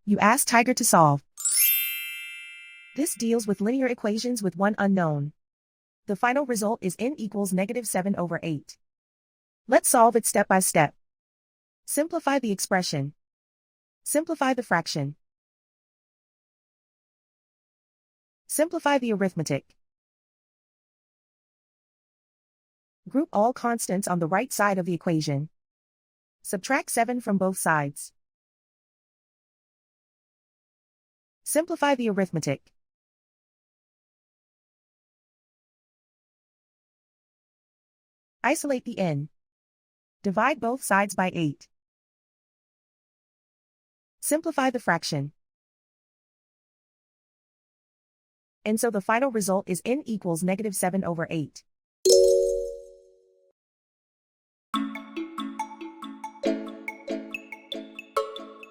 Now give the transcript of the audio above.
You ask Tiger to solve. This deals with linear equations with one unknown. The final result is n equals -7/8. Let's solve it step by step. Simplify the expression. Simplify the fraction. Simplify the arithmetic. Group all constants on the right side of the equation. Subtract 7 from both sides. Simplify the arithmetic. Isolate the n. Divide both sides by 8. Simplify the fraction. And so the final result is n equals -7/8.